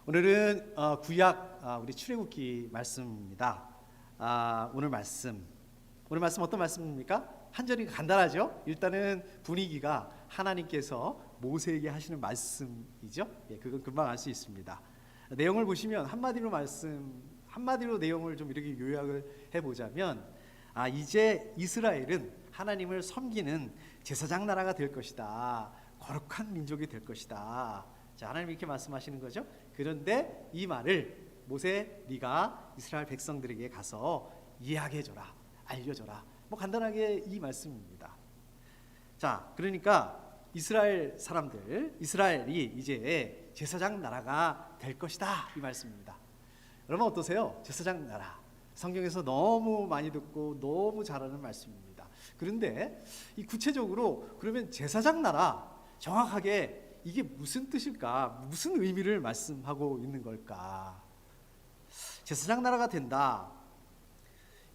오늘은 구약 우리 출애굽기 말씀입니다. 오늘 말씀 어떤 말씀입니까? 한절이 간단하죠. 일단은 분위기가 하나님께서 모세에게 하시는 말씀이죠. 그건 금방 알 수 있습니다. 내용을 보시면 한마디로 내용을 좀 이렇게 요약을 해보자면, 이제 이스라엘은 하나님을 섬기는 제사장 나라가 될 것이다. 거룩한 민족이 될 것이다. 자, 하나님 이렇게 말씀하시는 거죠. 그런데 이 말을 모세, 네가 이스라엘 백성들에게 가서 이야기해줘라, 알려줘라. 간단하게 이 말씀입니다. 자, 그러니까 이스라엘이 이제 제사장 나라가 될 것이다, 이 말씀입니다. 여러분 어떠세요? 제사장 나라, 성경에서 너무 많이 듣고 너무 잘 아는 말씀입니다. 그런데 이 구체적으로 그러면 제사장 나라, 정확하게 이게 무슨 뜻일까? 무슨 의미를 말씀하고 있는 걸까? 제사장 나라가 된다,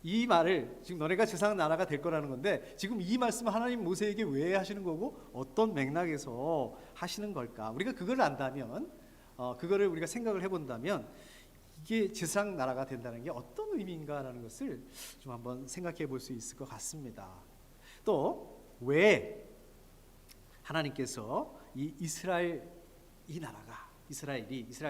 이 말을 지금 너네가 제사장 나라가 될 거라는 건데, 지금 이 말씀을 하나님 모세에게 왜 하시는 거고 어떤 맥락에서 하시는 걸까? 우리가 그걸 안다면, 그거를 우리가 생각을 해본다면, 이게 제사장 나라가 된다는 게 어떤 의미인가라는 것을 좀 한번 생각해 볼 수 있을 것 같습니다. 또 왜 하나님께서 이스라엘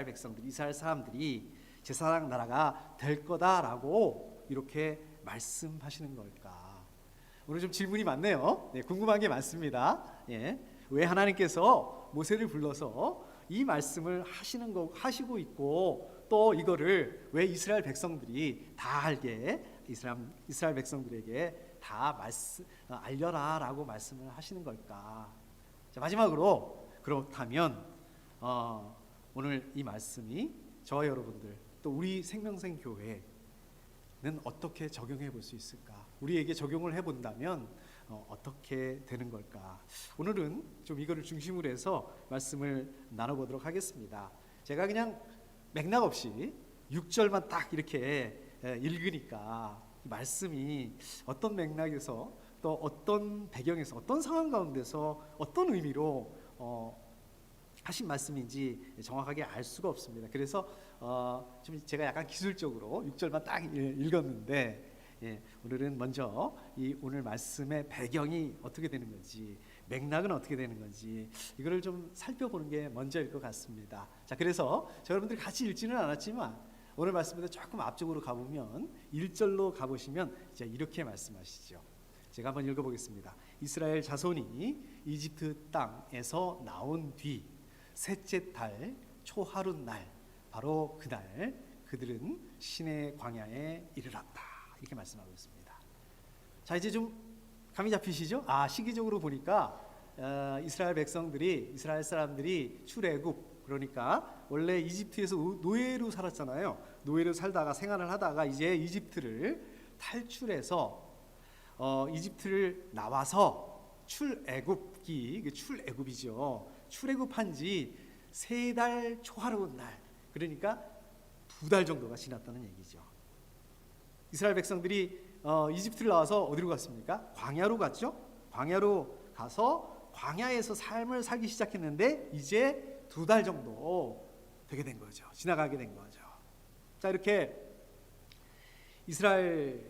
백성들이, 이스라엘 사람들이 제사장 나라가 될 거다라고 이렇게 말씀하시는 걸까? 오늘 좀 질문이 많네요. 궁금한 게 많습니다. 왜 하나님께서 모세를 불러서 이 말씀을 하시고 있고, 또 이거를 왜 이스라엘 백성들이 다 알게, 이스라엘 백성들에게 다 알려라라고 말씀을 하시는 걸까? 자, 마지막으로, 그렇다면 오늘 이 말씀이 저와 여러분들, 또 우리 생명생 교회는 어떻게 적용해 볼 수 있을까? 우리에게 적용을 해본다면 어떻게 되는 걸까? 오늘은 좀 이거를 중심으로 해서 말씀을 나눠보도록 하겠습니다. 제가 그냥 맥락 없이 6절만 딱 이렇게 읽으니까 이 말씀이 어떤 맥락에서, 또 어떤 배경에서, 어떤 상황 가운데서, 어떤 의미로 하신 말씀인지 정확하게 알 수가 없습니다. 그래서 좀 제가 약간 기술적으로 6절만 딱 읽었는데, 오늘은 먼저 이 오늘 말씀의 배경이 어떻게 되는 건지, 맥락은 어떻게 되는 건지, 이거를 좀 살펴보는 게 먼저일 것 같습니다. 자, 그래서 여러분들이 같이 읽지는 않았지만 오늘 말씀보다 조금 앞쪽으로 가보면 1절로 가보시면 이제 이렇게 말씀하시죠. 제가 한번 읽어보겠습니다. 이스라엘 자손이 이집트 땅에서 나온 뒤 셋째 달 초하룻 날, 바로 그날 그들은 시내 광야에 이르렀다, 이렇게 말씀하고 있습니다. 자, 이제 좀 감이 잡히시죠? 시기적으로 보니까 이스라엘 사람들이 출애굽, 그러니까 원래 이집트에서 노예로 살았잖아요. 노예로 살다가 생활을 하다가 이제 이집트를 탈출해서 이집트를 나와서 출애굽이죠. 출애굽한 지 3달 초하룻 날, 그러니까 2달 정도가 지났다는 얘기죠. 이스라엘 백성들이 이집트를 나와서 어디로 갔습니까? 광야로 갔죠. 광야로 가서 광야에서 삶을 살기 시작했는데 이제 2달 정도 되게 된 거죠. 지나가게 된 거죠. 자, 이렇게 이스라엘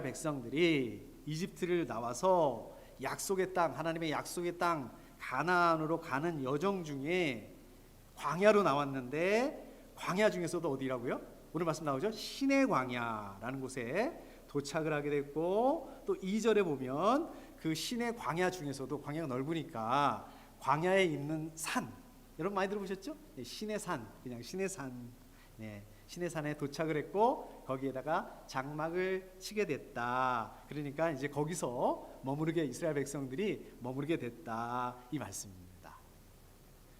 백성들이 이집트를 나와서 약속의 땅, 하나님의 약속의 땅 가나안으로 가는 여정 중에 광야로 나왔는데, 광야 중에서도 어디라고요? 오늘 말씀 나오죠? 시내 광야라는 곳에 도착을 하게 됐고, 또 2절에 보면 그 시내 광야 중에서도, 광야가 넓으니까 광야에 있는 산, 여러분 많이 들어보셨죠? 시내산, 그냥 시내산, 시내산에 도착을 했고 거기에다가 장막을 치게 됐다. 그러니까 이제 거기서 이스라엘 백성들이 머무르게 됐다, 이 말씀입니다.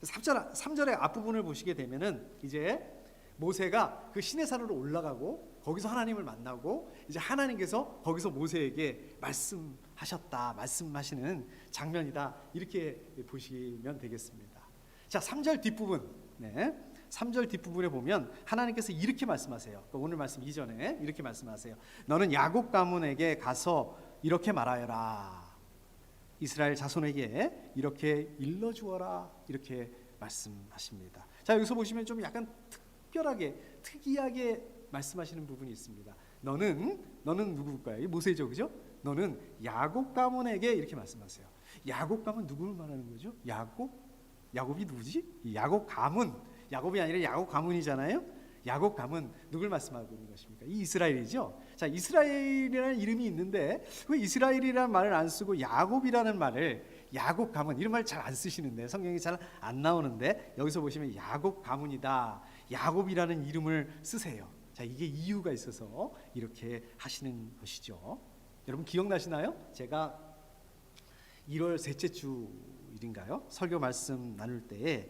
3절의 앞부분을 보시게 되면은 이제 모세가 그 시내산으로 올라가고 거기서 하나님을 만나고, 이제 하나님께서 거기서 모세에게 말씀하시는 장면이다, 이렇게 보시면 되겠습니다. 자, 3절 뒷부분, 3절 뒷부분에 보면 하나님께서 이렇게 말씀하세요. 오늘 말씀 이전에 이렇게 말씀하세요. 너는 야곱 가문에게 가서 이렇게 말하여라. 이스라엘 자손에게 이렇게 일러주어라, 이렇게 말씀하십니다. 자, 여기서 보시면 좀 약간 특이하게 말씀하시는 부분이 있습니다. 너는 누구일까요? 이 모세죠, 그죠? 너는 야곱 가문에게 이렇게 말씀하세요. 야곱 가문 누구를 말하는 거죠? 야곱이 누구지? 이 야곱 가문, 야곱이 아니라 야곱 가문이잖아요. 야곱 가문 누굴 말씀하고 있는 것입니까? 이 이스라엘이죠. 자, 이스라엘이라는 이름이 있는데 왜 이스라엘이라는 말을 안 쓰고 야곱이라는 말을, 야곱 가문 이런 말 잘 안 쓰시는데, 성경이 잘 안 나오는데 여기서 보시면 야곱 가문이다, 야곱이라는 이름을 쓰세요. 자, 이게 이유가 있어서 이렇게 하시는 것이죠. 여러분 기억나시나요? 제가 1월 셋째 주일인가요? 설교 말씀 나눌 때에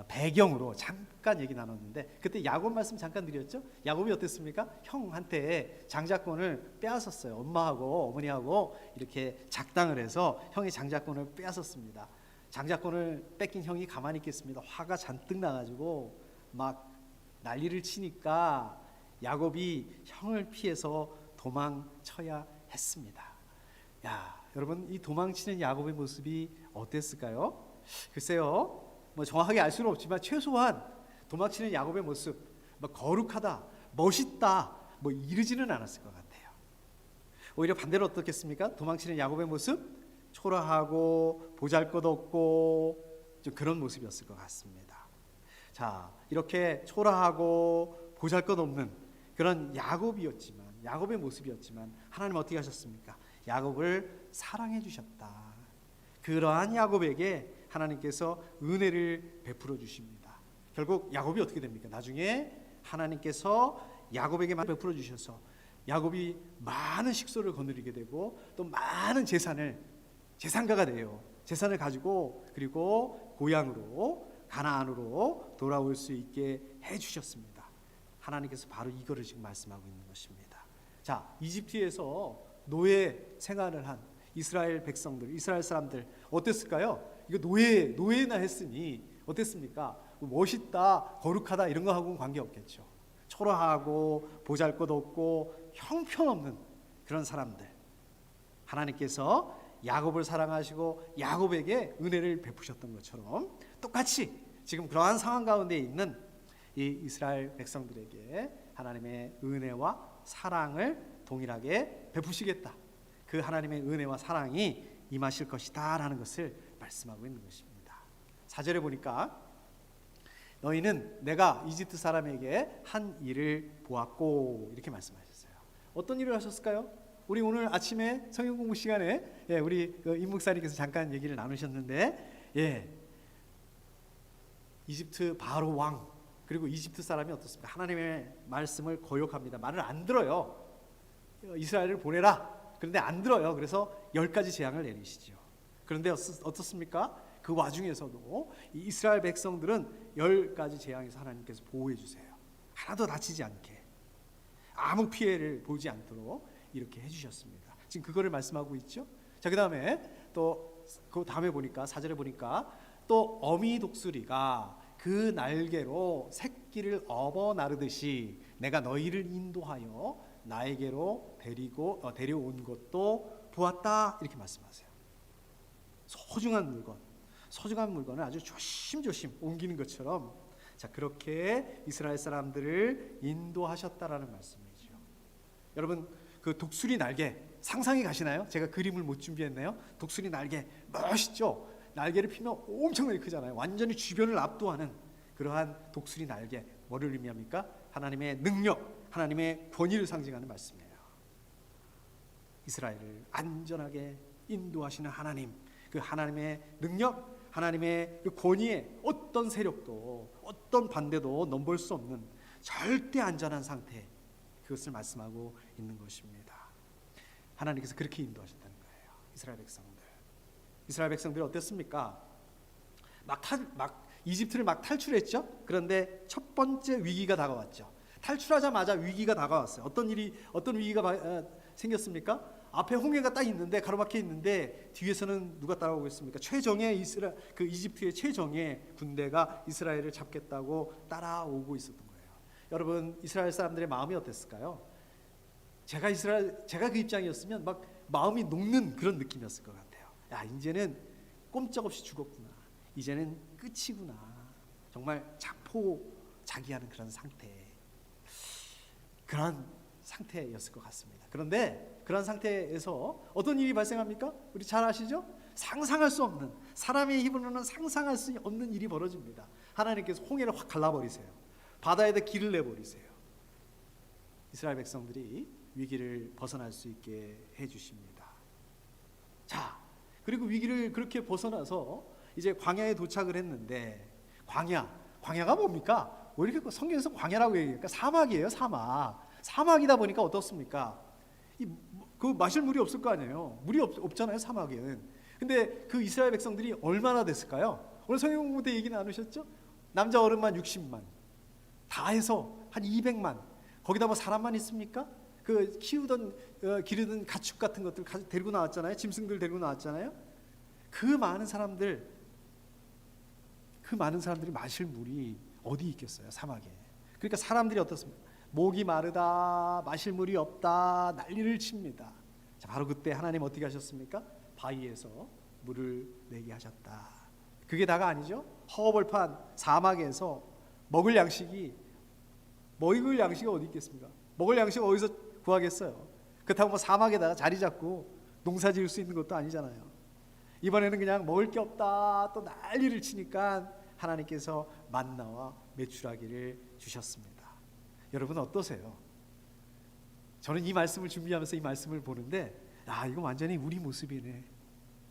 배경으로 잠깐 얘기 나눴는데, 그때 야곱 말씀 잠깐 드렸죠. 야곱이 어땠습니까? 형한테 장자권을 빼앗았어요. 엄마하고 어머니하고 이렇게 작당을 해서 형이 장자권을 빼앗았습니다. 장자권을 뺏긴 형이 가만히 있겠습니다. 화가 잔뜩 나가지고 막 난리를 치니까 야곱이 형을 피해서 도망쳐야 했습니다. 야, 여러분, 이 도망치는 야곱의 모습이 어땠을까요? 글쎄요, 뭐 정확하게 알 수는 없지만 최소한 도망치는 야곱의 모습, 뭐 거룩하다, 멋있다, 뭐 이르지는 않았을 것 같아요. 오히려 반대로 어떻겠습니까? 도망치는 야곱의 모습, 초라하고 보잘것없고 좀 그런 모습이었을 것 같습니다. 자, 이렇게 초라하고 보잘것없는 그런 야곱의 모습이었지만 하나님 어떻게 하셨습니까? 야곱을 사랑해 주셨다. 그러한 야곱에게 하나님께서 은혜를 베풀어 주십니다. 결국 야곱이 어떻게 됩니까? 나중에 하나님께서 야곱에게 베풀어 주셔서 야곱이 많은 식소를 거느리게 되고 또 많은 재산가가 돼요. 재산을 가지고 그리고 고향으로 가나안으로 돌아올 수 있게 해주셨습니다. 하나님께서 바로 이거를 지금 말씀하고 있는 것입니다. 자, 이집트에서 노예 생활을 한 이스라엘 백성들, 이스라엘 사람들 어땠을까요? 이거 노예나 했으니 어땠습니까? 멋있다, 거룩하다 이런 거 하고는 관계없겠죠. 초라하고 보잘것없고 형편없는 그런 사람들, 하나님께서 야곱을 사랑하시고 야곱에게 은혜를 베푸셨던 것처럼 똑같이 지금 그러한 상황 가운데 있는 이 이스라엘 백성들에게 하나님의 은혜와 사랑을 동일하게 베푸시겠다, 그 하나님의 은혜와 사랑이 임하실 것이다 라는 것을 말씀하고 있는 것입니다. 4절에 보니까 너희는 내가 이집트 사람에게 한 일을 보았고 이렇게 말씀하셨어요. 어떤 일을 하셨을까요? 우리 오늘 아침에 성경 공부 시간에 우리 임 목사님께서 잠깐 얘기를 나누셨는데, 이집트 바로 왕 그리고 이집트 사람이 어떻습니까? 하나님의 말씀을 거역합니다. 말을 안 들어요. 이스라엘을 보내라. 그런데 안 들어요. 그래서 10가지 재앙을 내리시죠. 그런데 어떻습니까? 그 와중에서도 이 이스라엘 백성들은 10가지 재앙에서 하나님께서 보호해 주세요. 하나도 다치지 않게, 아무 피해를 보지 않도록 이렇게 해주셨습니다. 지금 그거를 말씀하고 있죠. 자, 그 다음에 또 그 다음에 보니까 4절에 보니까 또 어미 독수리가 그 날개로 새끼를 업어 나르듯이 내가 너희를 인도하여 나에게로 데려온 것도 보았다 이렇게 말씀하세요. 소중한 물건을 아주 조심조심 옮기는 것처럼, 자, 그렇게 이스라엘 사람들을 인도하셨다라는 말씀이죠. 여러분, 그 독수리 날개 상상이 가시나요? 제가 그림을 못 준비했네요. 독수리 날개 멋있죠? 날개를 피면 엄청나게 크잖아요. 완전히 주변을 압도하는 그러한 독수리 날개, 뭐를 의미합니까? 하나님의 능력, 하나님의 권위를 상징하는 말씀이에요. 이스라엘을 안전하게 인도하시는 하나님, 그 하나님의 능력, 하나님의 그 권위에 어떤 세력도 어떤 반대도 넘볼 수 없는 절대 안전한 상태, 그것을 말씀하고 있는 것입니다. 하나님께서 그렇게 인도하셨다는 거예요. 이스라엘 백성들이 어땠습니까? 이집트를 막 탈출했죠. 그런데 첫 번째 위기가 다가왔죠. 탈출하자마자 위기가 다가왔어요. 어떤 위기가 생겼습니까? 앞에 홍해가 딱 있는데, 가로막혀 있는데 뒤에서는 누가 따라오고 있습니까? 그 이집트의 최정예 군대가 이스라엘을 잡겠다고 따라오고 있었던 거예요. 여러분, 이스라엘 사람들의 마음이 어땠을까요? 제가 그 입장이었으면 막 마음이 녹는 그런 느낌이었을 것 같아요. 야, 이제는 꼼짝없이 죽었구나. 이제는 끝이구나. 정말 자포자기하는 그런 상태였을 것 같습니다. 그런데 그런 상태에서 어떤 일이 발생합니까? 우리 잘 아시죠? 상상할 수 없는, 사람의 힘으로는 상상할 수 없는 일이 벌어집니다. 하나님께서 홍해를 확 갈라버리세요. 바다에다 길을 내버리세요. 이스라엘 백성들이 위기를 벗어날 수 있게 해주십니다. 자, 그리고 위기를 그렇게 벗어나서 이제 광야에 도착을 했는데, 광야가 뭡니까? 왜 이렇게 성경에서 광야라고 얘기합니까? 사막이에요, 사막. 사막이다 보니까 어떻습니까? 그 마실 물이 없을 거 아니에요. 물이 없잖아요, 사막에는. 근데 그 이스라엘 백성들이 얼마나 됐을까요? 오늘 성경 공부 때 얘기 나누셨죠? 남자 어른만 60만, 다 해서 한 200만. 거기다 뭐 사람만 있습니까? 그 기르던 가축 같은 것들 데리고 나왔잖아요. 짐승들 데리고 나왔잖아요. 그 많은 사람들이 마실 물이 어디 있겠어요, 사막에. 그러니까 사람들이 어떻습니까? 목이 마르다, 마실 물이 없다, 난리를 칩니다. 자, 바로 그때 하나님 어떻게 하셨습니까? 바위에서 물을 내게 하셨다. 그게 다가 아니죠. 허허벌판 사막에서 먹을 양식이 어디 있겠습니까? 먹을 양식 어디서 구하겠어요? 그렇다고 뭐 사막에다가 자리 잡고 농사 지을 수 있는 것도 아니잖아요. 이번에는 그냥 먹을 게 없다 또 난리를 치니까 하나님께서 만나와 메추라기를 주셨습니다. 여러분 어떠세요? 저는 이 말씀을 준비하면서 이 말씀을 보는데, 이거 완전히 우리 모습이네.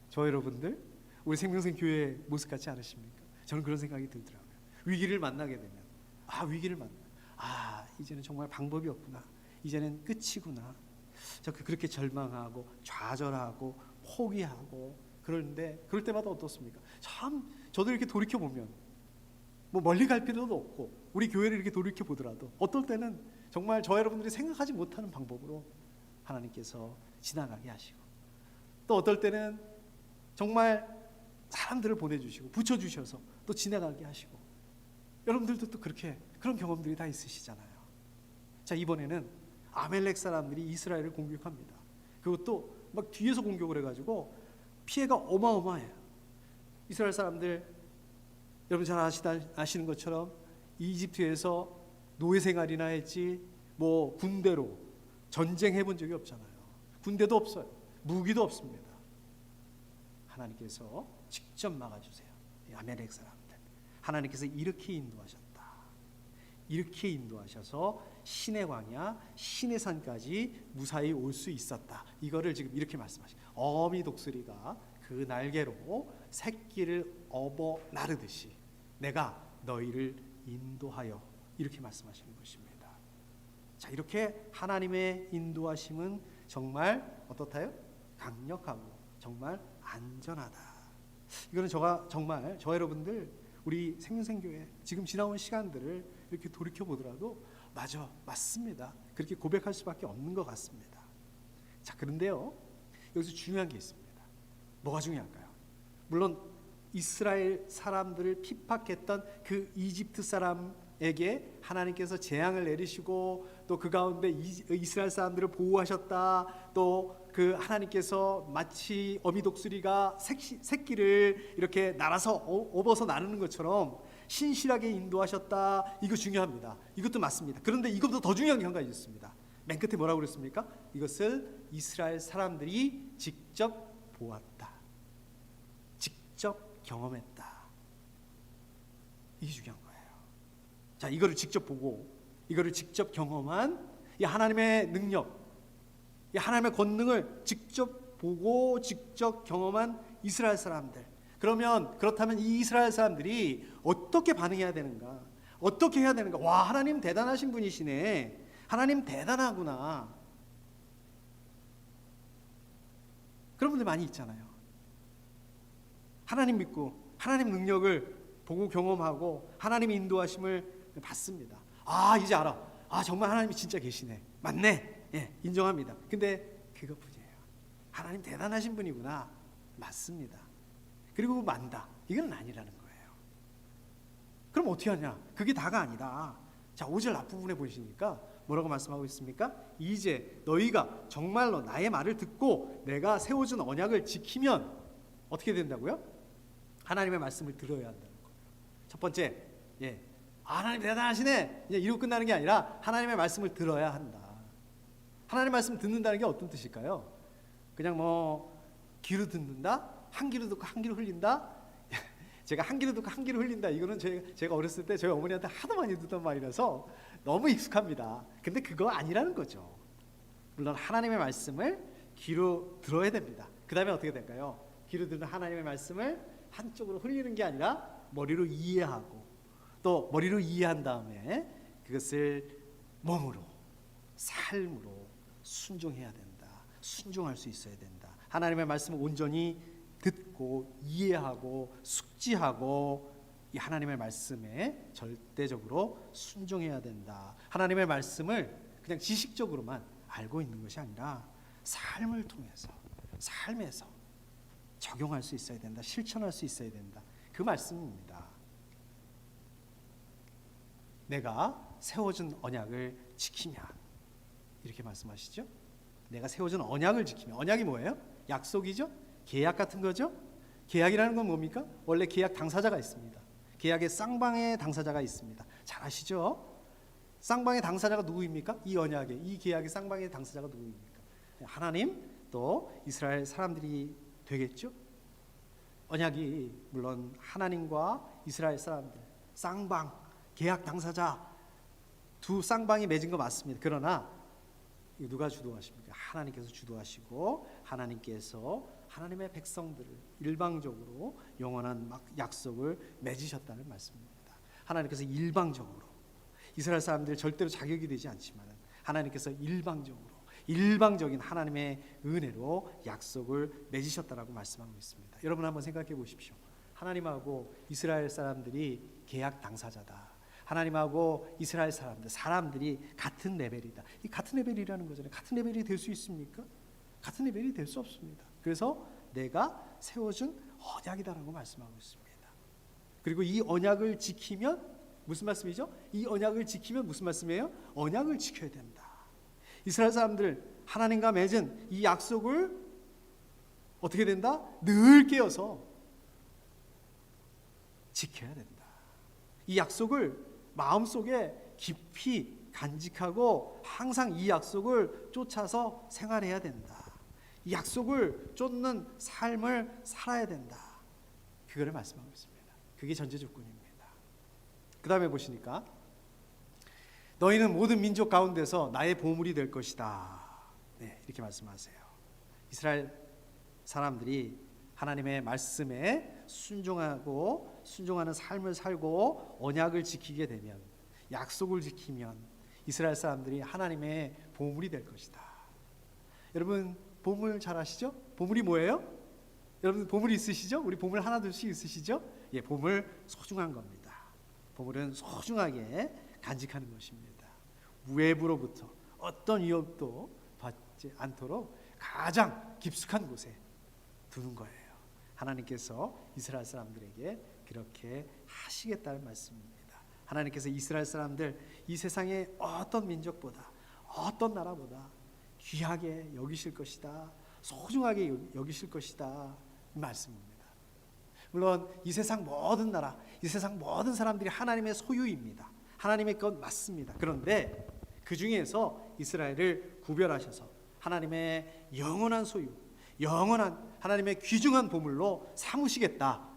저 여러분들, 우리 생명생 교회 모습 같지 않으십니까? 저는 그런 생각이 들더라고요. 위기를 만나게 되면, 이제는 정말 방법이 없구나. 이제는 끝이구나. 그렇게 절망하고 좌절하고 포기하고 그러는데, 그럴 때마다 어떻습니까? 참 저도 이렇게 돌이켜 보면 뭐 멀리 갈 필요도 없고, 우리 교회를 이렇게 돌이켜 보더라도 어떨 때는 정말 저 여러분들이 생각하지 못하는 방법으로 하나님께서 지나가게 하시고, 또 어떨 때는 정말 사람들을 보내주시고 붙여주셔서 또 지나가게 하시고, 여러분들도 또 그런 경험들이 다 있으시잖아요. 자, 이번에는 아멜렉 사람들이 이스라엘을 공격합니다. 그것도 막 뒤에서 공격을 해가지고 피해가 어마어마해요. 이스라엘 사람들, 여러분 잘 아시는 것처럼 이집트에서 노예 생활이나 했지 뭐 군대로 전쟁해 본 적이 없잖아요. 군대도 없어요. 무기도 없습니다. 하나님께서 직접 막아주세요. 아멜렉 사람들. 하나님께서 이렇게 인도하셨다. 이렇게 인도하셔서 신의 광야, 신의 산까지 무사히 올 수 있었다. 이거를 지금 이렇게 말씀하시죠. 어미 독수리가 그 날개로 새끼를 업어 나르듯이 내가 너희를 인도하여, 이렇게 말씀하시는 것입니다. 자, 이렇게 하나님의 인도하심은 정말 어떻다요? 강력하고 정말 안전하다. 이거는 정말 저 여러분들, 우리 생명생교회 지금 지나온 시간들을 이렇게 돌이켜 보더라도 맞습니다. 그렇게 고백할 수밖에 없는 것 같습니다. 자, 그런데요, 여기서 중요한 게 있습니다. 뭐가 중요할까요? 물론 이스라엘 사람들을 핍박했던 그 이집트 사람에게 하나님께서 재앙을 내리시고, 또 그 가운데 이스라엘 사람들을 보호하셨다. 또 그 하나님께서 마치 어미 독수리가 새끼를 이렇게 날아서 업어서 나르는 것처럼 신실하게 인도하셨다. 이거 중요합니다. 이것도 맞습니다. 그런데 이것보다 더 중요한 게 한 가지 있습니다. 맨 끝에 뭐라고 그랬습니까? 이것을 이스라엘 사람들이 직접 보았다. 직접 경험했다. 이게 중요한 거예요. 자, 이거를 직접 보고 이거를 직접 경험한 이 하나님의 능력, 이 하나님의 권능을 직접 보고 직접 경험한 이스라엘 사람들. 그렇다면 이 이스라엘 사람들이 어떻게 반응해야 되는가? 어떻게 해야 되는가? 와, 하나님 대단하신 분이시네. 하나님 대단하구나. 그런 분들 많이 있잖아요. 하나님 믿고 하나님 능력을 보고 경험하고 하나님의 인도하심을 받습니다. 이제 알아. 정말 하나님이 진짜 계시네. 맞네. 예, 인정합니다. 근데 그것뿐이에요. 하나님 대단하신 분이구나. 맞습니다. 그리고 만다. 이건 아니라는 거예요. 그럼 어떻게 하냐? 그게 다가 아니다. 자, 5절 앞부분에 보시니까 뭐라고 말씀하고 있습니까? 이제 너희가 정말로 나의 말을 듣고 내가 세워준 언약을 지키면 어떻게 된다고요? 하나님의 말씀을 들어야 한다는 거예요. 첫 번째, 예, 하나님 대단하시네 이러고 끝나는 게 아니라 하나님의 말씀을 들어야 한다. 하나님의 말씀 듣는다는 게 어떤 뜻일까요? 그냥 뭐 귀로 듣는다, 한 귀로 듣고 한 귀로 흘린다. 제가 한 귀로 듣고 한 귀로 흘린다. 이거는 제가 어렸을 때 저희 어머니한테 하도 많이 듣던 말이라서 너무 익숙합니다. 근데 그거 아니라는 거죠. 물론 하나님의 말씀을 귀로 들어야 됩니다. 그 다음에 어떻게 될까요? 귀로 듣는 하나님의 말씀을 한쪽으로 흘리는 게 아니라 머리로 이해하고, 또 머리로 이해한 다음에 그것을 몸으로, 삶으로 순종해야 된다. 순종할 수 있어야 된다. 하나님의 말씀을 온전히 듣고 이해하고 숙지하고 이 하나님의 말씀에 절대적으로 순종해야 된다. 하나님의 말씀을 그냥 지식적으로만 알고 있는 것이 아니라 삶을 통해서, 삶에서 적용할 수 있어야 된다. 실천할 수 있어야 된다. 그 말씀입니다. 내가 세워준 언약을 지키면, 이렇게 말씀하시죠. 내가 세워준 언약을 지키면, 언약이 뭐예요? 약속이죠. 계약 같은 거죠. 계약이라는 건 뭡니까? 원래 계약 당사자가 있습니다. 계약의 쌍방의 당사자가 있습니다. 잘 아시죠? 쌍방의 당사자가 누구입니까? 이 언약의, 이 계약의 쌍방의 당사자가 누구입니까? 하나님, 또 이스라엘 사람들이 되겠죠. 언약이 물론 하나님과 이스라엘 사람들, 쌍방, 계약 당사자 두 쌍방이 맺은 거 맞습니다. 그러나 누가 주도하십니까? 하나님께서 주도하시고 하나님께서 하나님의 백성들을 일방적으로 영원한 약속을 맺으셨다는 말씀입니다. 하나님께서 일방적으로, 이스라엘 사람들 절대로 자격이 되지 않지만 하나님께서 일방적인 하나님의 은혜로 약속을 맺으셨다라고 말씀하고 있습니다. 여러분 한번 생각해 보십시오. 하나님하고 이스라엘 사람들이 계약 당사자다. 하나님하고 이스라엘 사람들이 같은 레벨이다. 이 같은 레벨이라는 거잖아요. 같은 레벨이 될 수 있습니까? 같은 레벨이 될 수 없습니다. 그래서 내가 세워준 언약이다라고 말씀하고 있습니다. 그리고 이 언약을 지키면 무슨 말씀이죠? 이 언약을 지키면 무슨 말씀이에요? 언약을 지켜야 된다. 이스라엘 사람들 하나님과 맺은 이 약속을 어떻게 된다? 늘 깨어서 지켜야 된다. 이 약속을 마음속에 깊이 간직하고 항상 이 약속을 쫓아서 생활해야 된다. 이 약속을 쫓는 삶을 살아야 된다. 그거를 말씀하고 있습니다. 그게 전제 조건입니다. 그 다음에 보시니까 너희는 모든 민족 가운데서 나의 보물이 될 것이다. 네, 이렇게 말씀하세요. 이스라엘 사람들이 하나님의 말씀에 순종하는 삶을 살고 언약을 지키게 되면, 약속을 지키면 이스라엘 사람들이 하나님의 보물이 될 것이다. 여러분 보물 잘 아시죠? 보물이 뭐예요? 여러분 보물 있으시죠? 우리 보물 하나 둘씩 있으시죠? 예, 보물 소중한 겁니다. 보물은 소중하게 간직하는 것입니다. 외부로부터 어떤 위협도 받지 않도록 가장 깊숙한 곳에 두는 거예요. 하나님께서 이스라엘 사람들에게 그렇게 하시겠다는 말씀입니다. 하나님께서 이스라엘 사람들 이 세상의 어떤 민족보다, 어떤 나라보다 귀하게 여기실 것이다. 소중하게 여기실 것이다. 이 말씀입니다. 물론 이 세상 모든 나라, 이 세상 모든 사람들이 하나님의 소유입니다. 하나님의 것 맞습니다. 그런데 그 중에서 이스라엘을 구별하셔서 하나님의 영원한 소유, 영원한 하나님의 귀중한 보물로 삼으시겠다.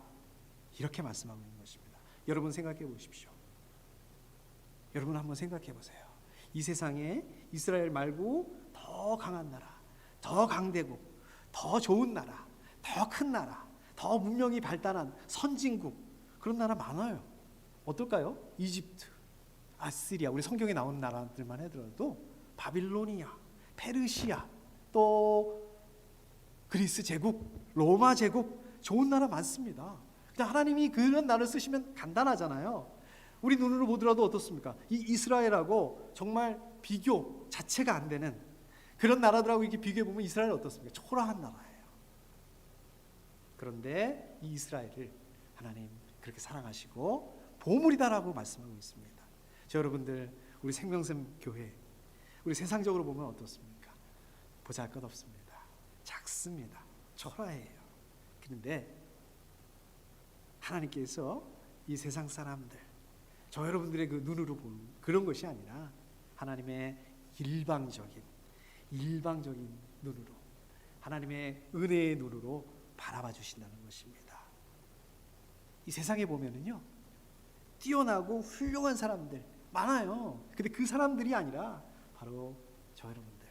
이렇게 말씀하고 있는 것입니다. 여러분 생각해 보십시오. 여러분 한번 생각해 보세요. 이 세상에 이스라엘 말고 더 강한 나라, 더 강대국, 더 좋은 나라, 더 큰 나라, 더 문명이 발달한 선진국, 그런 나라 많아요. 어떨까요? 이집트, 아시리아, 우리 성경에 나오는 나라들만 해도 바빌로니아, 페르시아, 또 그리스 제국, 로마 제국, 좋은 나라 많습니다. 근데 하나님이 그런 나라를 쓰시면 간단하잖아요. 우리 눈으로 보더라도 어떻습니까? 이 이스라엘하고 정말 비교 자체가 안 되는 그런 나라들하고 이렇게 비교해 보면 이스라엘은 어떻습니까? 초라한 나라예요. 그런데 이 이스라엘을 하나님 그렇게 사랑하시고 보물이다라고 말씀하고 있습니다. 저 여러분들, 우리 생명샘 교회, 우리 세상적으로 보면 어떻습니까? 보잘것없습니다. 작습니다. 초라해요. 그런데 하나님께서 이 세상 사람들, 저 여러분들의 그 눈으로 보는 그런 것이 아니라 하나님의 일방적인 눈으로, 하나님의 은혜의 눈으로 바라봐 주신다는 것입니다. 이 세상에 보면은요, 뛰어나고 훌륭한 사람들 많아요. 근데 그 사람들이 아니라 바로 저 여러분들,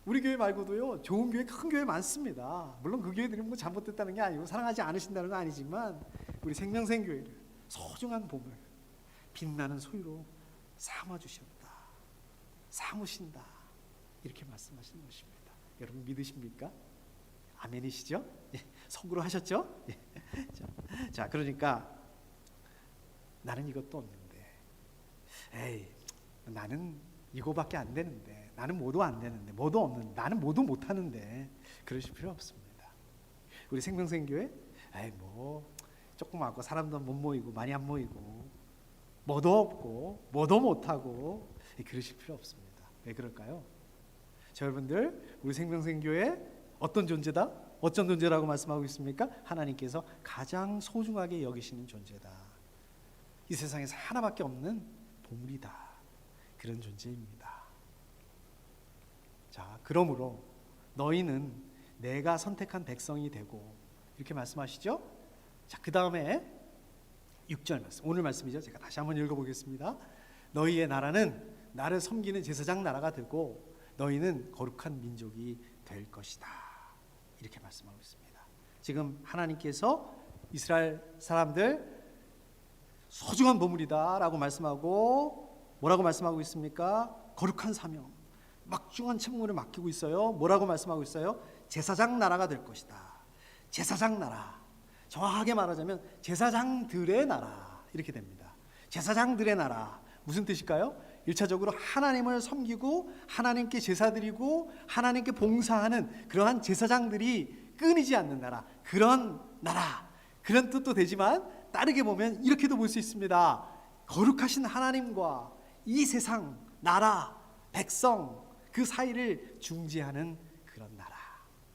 우리 교회 말고도요 좋은 교회, 큰 교회 많습니다. 물론 그 교회들이 뭐 잘못됐다는 게 아니고 사랑하지 않으신다는 건 아니지만, 우리 생명생교회를 소중한 보물, 빛나는 소유로 삼아주셨다, 삼으신다, 이렇게 말씀하시는 것입니다. 여러분 믿으십니까? 아멘이시죠? 속으로 하셨죠? 자, 그러니까 나는 이것도 없는데, 에이, 나는 이거밖에 안 되는데, 나는 뭐도 안 되는데, 뭐도 없는데, 나는 뭐도 못하는데, 그러실 필요 없습니다. 우리 생명생교회, 에이 뭐 조그맣고 사람도 못 모이고 많이 안 모이고 뭐도 없고 뭐도 못하고, 그러실 필요 없습니다. 왜 그럴까요? 자, 여러분들, 우리 생명생교회 어떤 존재다? 어떤 존재라고 말씀하고 있습니까? 하나님께서 가장 소중하게 여기시는 존재다. 이 세상에서 하나밖에 없는 보물이다. 그런 존재입니다. 자, 그러므로 너희는 내가 선택한 백성이 되고, 이렇게 말씀하시죠? 자, 그 다음에 6절 말씀, 오늘 말씀이죠. 제가 다시 한번 읽어보겠습니다. 너희의 나라는 나를 섬기는 제사장 나라가 되고 너희는 거룩한 민족이 될 것이다. 이렇게 말씀하고 있습니다. 지금 하나님께서 이스라엘 사람들 소중한 보물이다 라고 말씀하고, 뭐라고 말씀하고 있습니까? 거룩한 사명, 막중한 책무를 맡기고 있어요. 뭐라고 말씀하고 있어요? 제사장 나라가 될 것이다. 제사장 나라, 정확하게 말하자면 제사장들의 나라, 이렇게 됩니다. 제사장들의 나라, 무슨 뜻일까요? 1차적으로 하나님을 섬기고 하나님께 제사 드리고 하나님께 봉사하는 그러한 제사장들이 끊이지 않는 나라, 그런 나라, 그런 뜻도 되지만 다르게 보면 이렇게도 볼 수 있습니다. 거룩하신 하나님과 이 세상, 나라, 백성, 그 사이를 중재하는 그런 나라,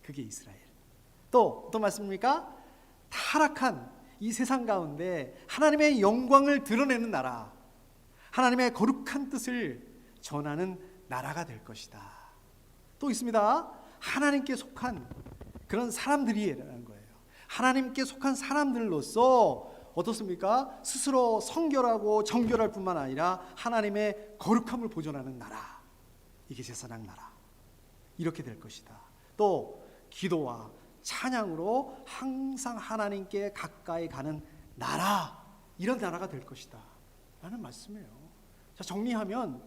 그게 이스라엘. 또 어떤 말씀입니까? 타락한 이 세상 가운데 하나님의 영광을 드러내는 나라, 하나님의 거룩한 뜻을 전하는 나라가 될 것이다. 또 있습니다. 하나님께 속한 그런 사람들이라는 거예요. 하나님께 속한 사람들로서 어떻습니까? 스스로 성결하고 정결할 뿐만 아니라 하나님의 거룩함을 보존하는 나라, 이게 제사장 나라, 이렇게 될 것이다. 또 기도와 찬양으로 항상 하나님께 가까이 가는 나라, 이런 나라가 될 것이다 라는 말씀이에요. 자, 정리하면,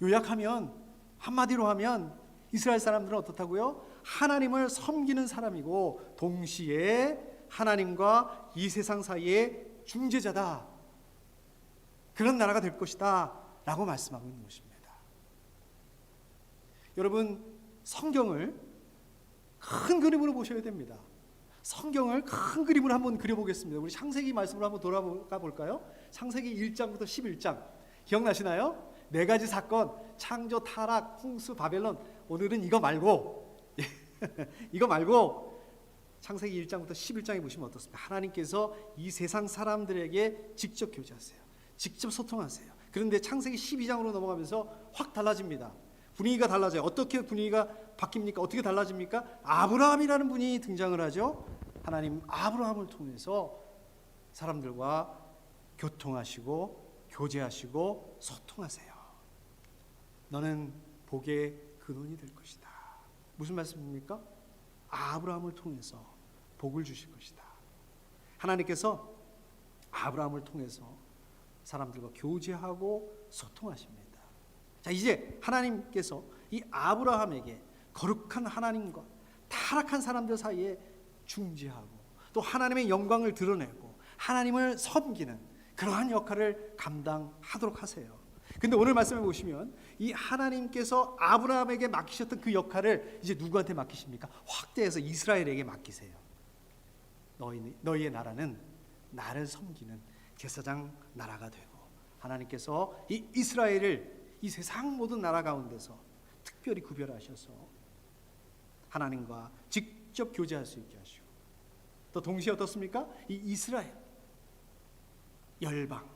요약하면, 한마디로 하면 이스라엘 사람들은 어떻다고요? 하나님을 섬기는 사람이고 동시에 하나님과 이 세상 사이의 중재자다, 그런 나라가 될 것이다 라고 말씀하고 있는 것입니다. 여러분, 성경을 큰 그림으로 보셔야 됩니다. 성경을 큰 그림으로 한번 그려보겠습니다. 우리 창세기 말씀으로 한번 돌아가 볼까요? 창세기 1장부터 11장 기억나시나요? 네 가지 사건, 창조, 타락, 홍수, 바벨론. 오늘은 이거 말고 이거 말고 창세기 1장부터 11장에 보시면 어떻습니까? 하나님께서 이 세상 사람들에게 직접 교제하세요. 직접 소통하세요. 그런데 창세기 12장으로 넘어가면서 확 달라집니다. 분위기가 달라져요. 어떻게 분위기가 바뀝니까? 어떻게 달라집니까? 아브라함이라는 분이 등장을 하죠. 하나님 아브라함을 통해서 사람들과 교통하시고 교제하시고 소통하세요. 너는 복의 근원이 될 것이다. 무슨 말씀입니까? 아브라함을 통해서 복을 주실 것이다. 하나님께서 아브라함을 통해서 사람들과 교제하고 소통하십니다. 자, 이제 하나님께서 이 아브라함에게 거룩한 하나님과 타락한 사람들 사이에 중재하고 또 하나님의 영광을 드러내고 하나님을 섬기는 그러한 역할을 감당하도록 하세요. 근데 오늘 말씀을 보시면 이 하나님께서 아브라함에게 맡기셨던 그 역할을 이제 누구한테 맡기십니까? 확대해서 이스라엘에게 맡기세요. 너희의 나라는 나를 섬기는 제사장 나라가 되고, 하나님께서 이 이스라엘을 이 세상 모든 나라 가운데서 특별히 구별하셔서 하나님과 직접 교제할 수 있게 하시고, 또 동시에 어떻습니까? 이 이스라엘 열방,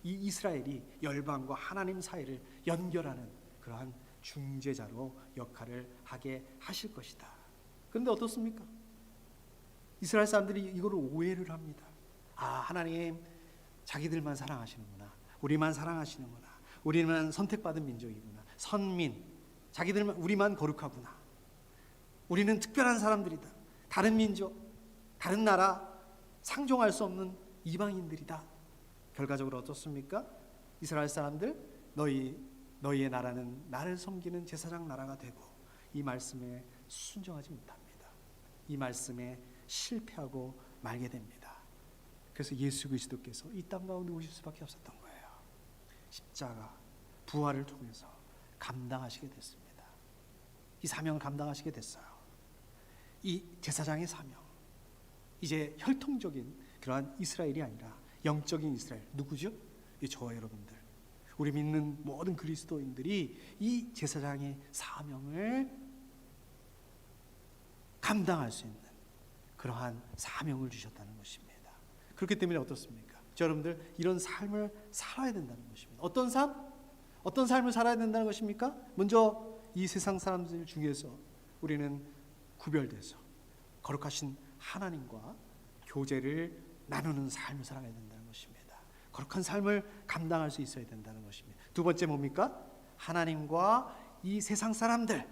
이 이스라엘이 열방과 하나님 사이를 연결하는 그러한 중재자로 역할을 하게 하실 것이다. 그런데 어떻습니까? 이스라엘 사람들이 이거를 오해를 합니다. 하나님 자기들만 사랑하시는구나. 우리만 사랑하시는구나. 우리만 선택받은 민족이구나. 선민, 자기들만, 우리만 거룩하구나. 우리는 특별한 사람들이다. 다른 민족, 다른 나라, 상종할 수 없는 이방인들이다. 결과적으로 어떻습니까? 이스라엘 사람들, 너희의 나라는 나를 섬기는 제사장 나라가 되고, 이 말씀에 순종하지 못합니다. 이 말씀에 실패하고 말게 됩니다. 그래서 예수 그리스도께서 이 땅 가운데 오실 수밖에 없었던 거예요. 십자가, 부활을 통해서 감당하시게 됐습니다. 이 사명을 감당하시게 됐어요. 이 제사장의 사명, 이제 혈통적인 그러한 이스라엘이 아니라 영적인 이스라엘, 누구죠? 저와 여러분들, 우리 믿는 모든 그리스도인들이 이 제사장의 사명을 감당할 수 있는 그러한 사명을 주셨다는 것입니다. 그렇기 때문에 어떻습니까? 여러분들, 이런 삶을 살아야 된다는 것입니다. 어떤 삶? 어떤 삶을 살아야 된다는 것입니까? 먼저 이 세상 사람들 중에서 우리는 구별돼서 거룩하신 하나님과 교제를 나누는 삶을 살아가야 된다는 것입니다. 거룩한 삶을 감당할 수 있어야 된다는 것입니다. 두 번째 뭡니까? 하나님과 이 세상 사람들.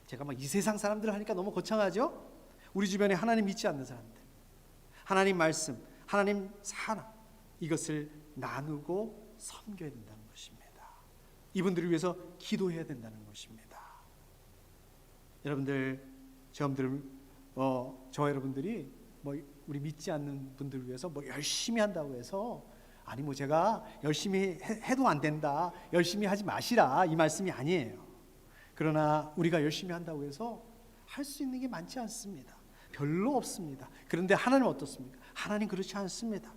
제가 이 세상 사람들 하니까 너무 거창하죠? 우리 주변에 하나님 믿지 않는 사람들, 하나님 말씀, 하나님 사랑, 이것을 나누고 섬겨야 된다는 것입니다. 이분들을 위해서 기도해야 된다는 것입니다. 여러분들, 저와 여러분들이 우리 믿지 않는 분들을 위해서 열심히 한다고 해서, 제가 열심히 해도 안 된다, 열심히 하지 마시라, 이 말씀이 아니에요. 그러나 우리가 열심히 한다고 해서 할 수 있는 게 많지 않습니다. 별로 없습니다. 그런데 하나님은 어떻습니까? 하나님 그렇지 않습니다.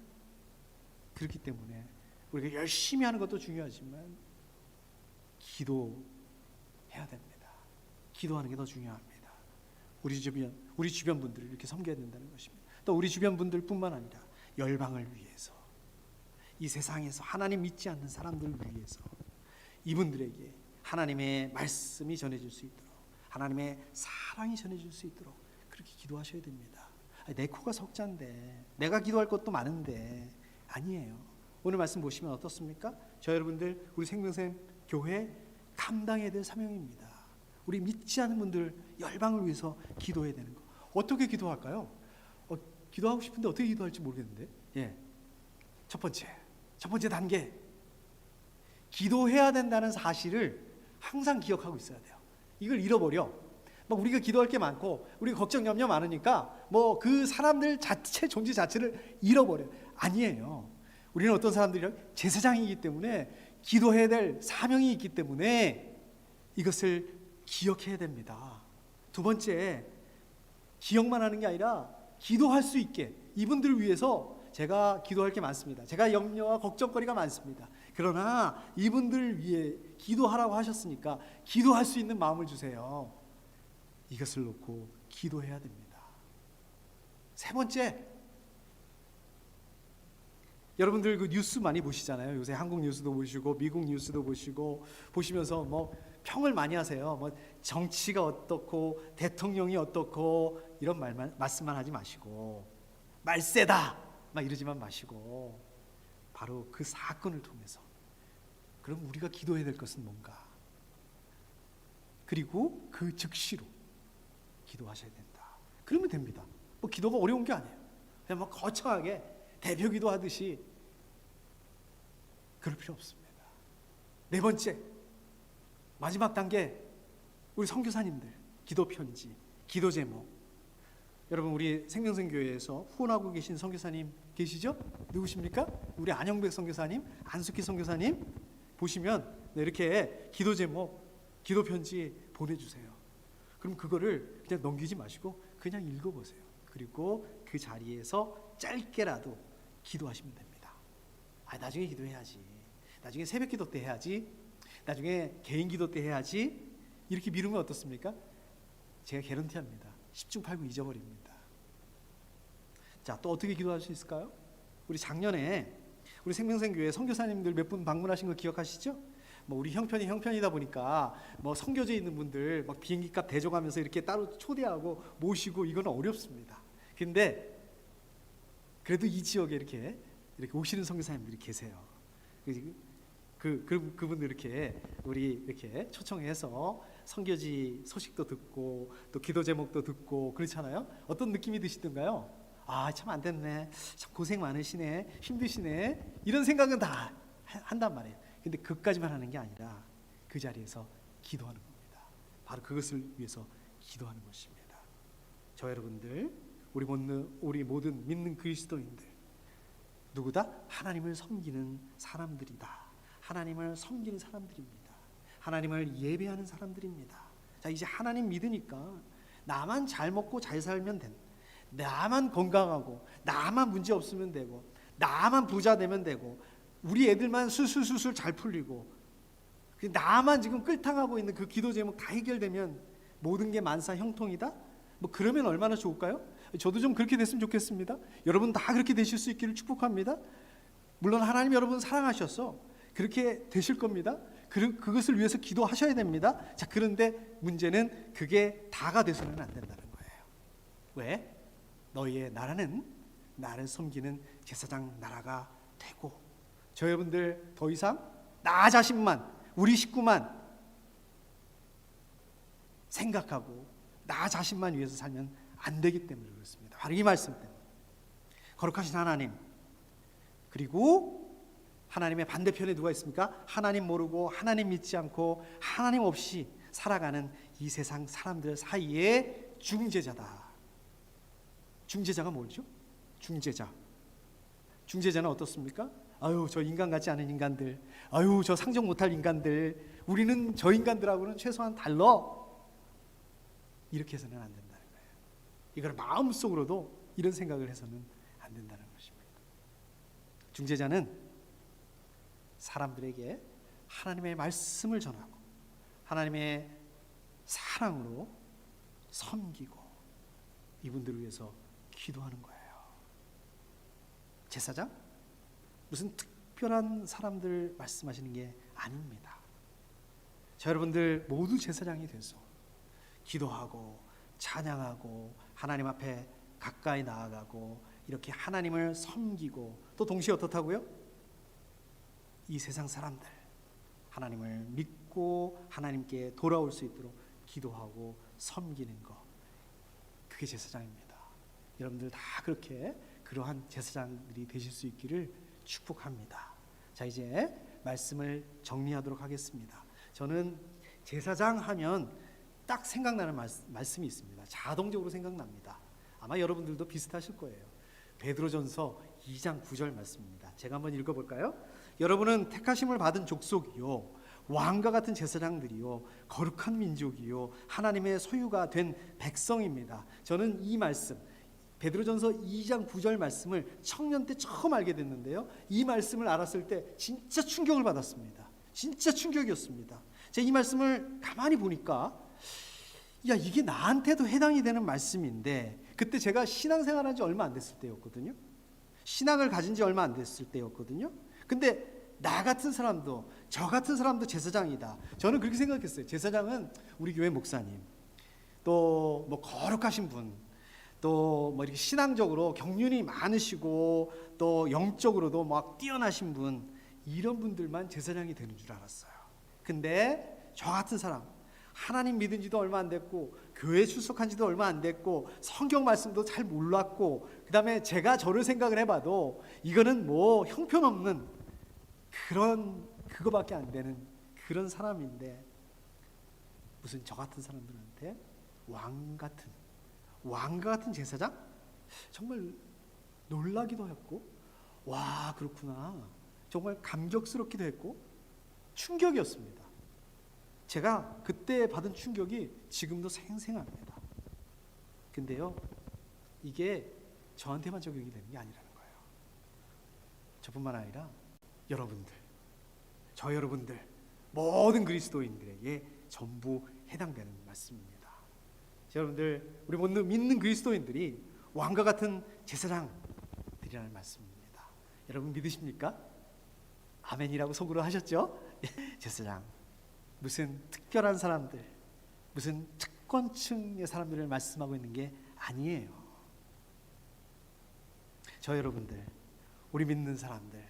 그렇기 때문에 우리가 열심히 하는 것도 중요하지만 기도해야 됩니다. 기도하는 게 더 중요합니다. 우리 주변 분들을 이렇게 섬겨야 된다는 것입니다. 또 우리 주변 분들뿐만 아니라 열방을 위해서, 이 세상에서 하나님 믿지 않는 사람들을 위해서 이분들에게 하나님의 말씀이 전해질 수 있도록, 하나님의 사랑이 전해질 수 있도록 그렇게 기도하셔야 됩니다. 내 코가 석자인데, 내가 기도할 것도 많은데, 아니에요. 오늘 말씀 보시면 어떻습니까? 저 여러분들, 우리 생명샘 교회 감당해야 될 사명입니다. 우리 믿지 않는 분들 열방을 위해서 기도해야 되는 거. 어떻게 기도할까요? 기도하고 싶은데 어떻게 기도할지 모르겠는데. 첫 번째 단계, 기도해야 된다는 사실을 항상 기억하고 있어야 돼요. 이걸 잃어버려. 우리가 기도할 게 많고 우리가 걱정 염려 많으니까 그 사람들 존재 자체를 잃어버려요. 아니에요. 우리는 어떤 사람들이랑 제사장이기 때문에 기도해야 될 사명이 있기 때문에 이것을 기억해야 됩니다. 두 번째, 기억만 하는 게 아니라 기도할 수 있게, 이분들을 위해서 제가 기도할 게 많습니다. 제가 염려와 걱정거리가 많습니다. 그러나 이분들을 위해 기도하라고 하셨으니까 기도할 수 있는 마음을 주세요. 이것을 놓고 기도해야 됩니다. 세 번째, 여러분들 그 뉴스 많이 보시잖아요. 요새 한국 뉴스도 보시고 미국 뉴스도 보시면서 평을 많이 하세요. 정치가 어떻고 대통령이 어떻고 이런 말씀만 하지 마시고, 말세다 이러지만 마시고, 바로 그 사건을 통해서 그럼 우리가 기도해야 될 것은 뭔가, 그리고 그 즉시로 기도하셔야 된다. 그러면 됩니다. 기도가 어려운 게 아니에요. 그냥 거창하게 대표 기도하듯이 그럴 필요 없습니다. 네 번째, 마지막 단계, 우리 선교사님들 기도 편지, 기도 제목. 여러분, 우리 생명선교회에서 후원하고 계신 선교사님 계시죠? 누구십니까? 우리 안영백 선교사님, 안숙희 선교사님 보시면 이렇게 기도 제목, 기도 편지 보내주세요. 그럼 그거를 그냥 넘기지 마시고 그냥 읽어보세요. 그리고 그 자리에서 짧게라도 기도하시면 됩니다. 나중에 기도해야지, 나중에 새벽 기도 때 해야지, 나중에 개인 기도 때 해야지, 이렇게 미루면 어떻습니까? 제가 개런티합니다. 10중 8구 잊어버립니다. 자, 또 어떻게 기도할 수 있을까요? 우리 작년에 우리 생명생교회 선교사님들 몇 분 방문하신 거 기억하시죠? 뭐 우리 형편이다 보니까 뭐 선교지에 있는 분들 막 비행기값 대줘가면서 이렇게 따로 초대하고 모시고 이건 어렵습니다. 근데 그래도 이 지역에 이렇게 오시는 선교사님들이 계세요. 그분들 이렇게 우리 이렇게 초청해서 선교지 소식도 듣고 또 기도 제목도 듣고 그렇잖아요. 어떤 느낌이 드시던가요? 아, 참 안 됐네. 참 고생 많으시네. 힘드시네. 이런 생각은 다 한단 말이에요. 근데 그것까지만 하는 게 아니라 그 자리에서 기도하는 겁니다. 바로 그것을 위해서 기도하는 것입니다. 저 여러분들, 우리 모든 믿는 그리스도인들 누구다? 하나님을 섬기는 사람들이다. 하나님을 섬기는 사람들입니다. 하나님을 예배하는 사람들입니다. 자, 이제 하나님 믿으니까 나만 잘 먹고 잘 살면 된다. 나만 건강하고 나만 문제 없으면 되고 나만 부자 되면 되고 우리 애들만 술술 잘 풀리고 나만 지금 끌탕하고 있는 그 기도 제목 다 해결되면 모든 게 만사 형통이다? 뭐 그러면 얼마나 좋을까요? 저도 좀 그렇게 됐으면 좋겠습니다. 여러분 다 그렇게 되실 수 있기를 축복합니다. 물론 하나님 여러분 사랑하셔서 그렇게 되실 겁니다. 그것을 위해서 기도하셔야 됩니다. 자, 그런데 문제는 그게 다가 돼서는 안 된다는 거예요. 왜? 너희의 나라는 나를 섬기는 제사장 나라가 되고, 저 여러분들 더 이상 나 자신만, 우리 식구만 생각하고 나 자신만 위해서 살면 안 되기 때문에 그렇습니다. 바로 이 말씀 때문에. 거룩하신 하나님, 그리고 하나님의 반대편에 누가 있습니까? 하나님 모르고 하나님 믿지 않고 하나님 없이 살아가는 이 세상 사람들 사이의 중재자다. 중재자가 뭐죠? 중재자는 어떻습니까? 아유, 저 인간 같지 않은 인간들, 아유, 저 상종 못할 인간들, 우리는 저 인간들하고는 최소한 달러. 이렇게 해서는 안 된다는 거예요. 이걸 마음속으로도 이런 생각을 해서는 안 된다는 것입니다. 중재자는 사람들에게 하나님의 말씀을 전하고 하나님의 사랑으로 섬기고 이분들을 위해서 기도하는 거예요. 제사장? 무슨 특별한 사람들 말씀하시는 게 아닙니다. 자, 여러분들 모두 제사장이 돼서 기도하고 찬양하고 하나님 앞에 가까이 나아가고 이렇게 하나님을 섬기고 또 동시에 어떻다고요? 이 세상 사람들 하나님을 믿고 하나님께 돌아올 수 있도록 기도하고 섬기는 것, 그게 제사장입니다. 여러분들 다 그렇게 그러한 제사장들이 되실 수 있기를 축복합니다. 자, 이제 말씀을 정리하도록 하겠습니다. 저는 제사장 하면 딱 생각나는 말씀이 있습니다. 자동적으로 생각납니다. 아마 여러분들도 비슷하실 거예요. 베드로전서 2장 9절 말씀입니다. 제가 한번 읽어볼까요? 여러분은 택하심을 받은 족속이요 왕과 같은 제사장들이요 거룩한 민족이요 하나님의 소유가 된 백성입니다. 저는 이 말씀 베드로전서 2장 9절 말씀을 청년 때 처음 알게 됐는데요, 이 말씀을 알았을 때 진짜 충격을 받았습니다. 진짜 충격이었습니다. 제가 이 말씀을 가만히 보니까 야, 이게 나한테도 해당이 되는 말씀인데, 그때 제가 신앙생활한 지 얼마 안 됐을 때였거든요. 신앙을 가진 지 얼마 안 됐을 때였거든요. 근데 나 같은 사람도, 저 같은 사람도 제사장이다. 저는 그렇게 생각했어요. 제사장은 우리 교회 목사님, 또 뭐 거룩하신 분, 또 뭐 이렇게 신앙적으로 경륜이 많으시고 또 영적으로도 막 뛰어나신 분, 이런 분들만 제사장이 되는 줄 알았어요. 근데 저 같은 사람, 하나님 믿은 지도 얼마 안 됐고 교회 출석한 지도 얼마 안 됐고 성경 말씀도 잘 몰랐고 그 다음에 제가 저를 생각을 해봐도 이거는 뭐 형편없는 그거밖에 안 되는 그런 사람인데, 무슨 저 같은 사람들한테 왕과 같은 제사장? 정말 놀라기도 했고, 와, 그렇구나, 정말 감격스럽기도 했고 충격이었습니다. 제가 그때 받은 충격이 지금도 생생합니다. 근데요, 이게 저한테만 적용이 되는 게 아니라는 거예요. 저뿐만 아니라 여러분들, 저 여러분들, 모든 그리스도인들에게 전부 해당되는 말씀입니다. 여러분들, 우리 모든 믿는 그리스도인들이 왕과 같은 제사장들이라는 말씀입니다. 여러분 믿으십니까? 아멘이라고 속으로 하셨죠? 제사장, 무슨 특별한 사람들, 무슨 특권층의 사람들을 말씀하고 있는 게 아니에요. 저 여러분들, 우리 믿는 사람들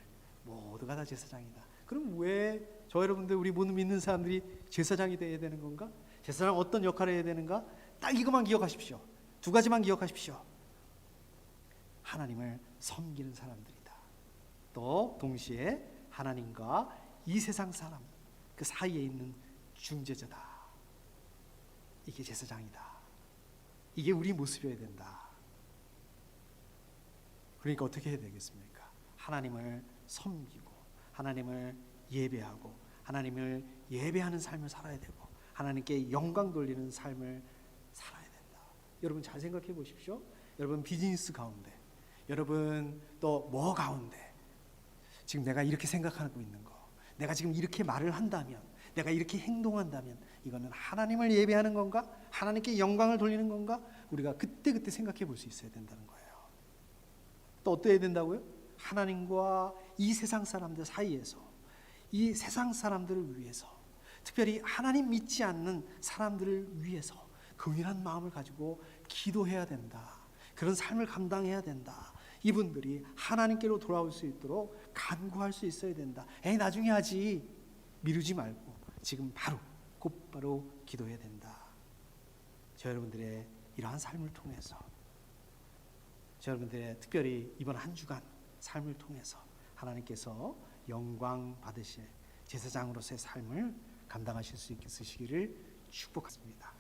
모두가 다 제사장이다. 그럼 왜 저 여러분들, 우리 모든 믿는 사람들이 제사장이 되어야 되는 건가? 제사장 어떤 역할을 해야 되는가? 딱 이것만 기억하십시오. 두 가지만 기억하십시오. 하나님을 섬기는 사람들이다. 또 동시에 하나님과 이 세상 사람, 그 사이에 있는 중재자다. 이게 제사장이다. 이게 우리 모습이어야 된다. 그러니까 어떻게 해야 되겠습니까? 하나님을 섬기고 하나님을 예배하고 하나님을 예배하는 삶을 살아야 되고 하나님께 영광 돌리는 삶을 살아야 된다. 여러분 잘 생각해 보십시오. 여러분 비즈니스 가운데, 여러분 또 뭐 가운데 지금 내가 이렇게 생각하고 있는 거, 내가 지금 이렇게 말을 한다면, 내가 이렇게 행동한다면 이거는 하나님을 예배하는 건가? 하나님께 영광을 돌리는 건가? 우리가 그때그때 생각해 볼 수 있어야 된다는 거예요. 또 어때야 된다고요? 하나님과 이 세상 사람들 사이에서, 이 세상 사람들을 위해서, 특별히 하나님 믿지 않는 사람들을 위해서 긍휼한 마음을 가지고 기도해야 된다. 그런 삶을 감당해야 된다. 이분들이 하나님께로 돌아올 수 있도록 간구할 수 있어야 된다. 에이 나중에 하지, 미루지 말고 지금 바로 곧바로 기도해야 된다. 저 여러분들의 이러한 삶을 통해서, 저 여러분들의 특별히 이번 한 주간 삶을 통해서 하나님께서 영광 받으실 제사장으로서의 삶을 감당하실 수 있으시기를 축복합니다.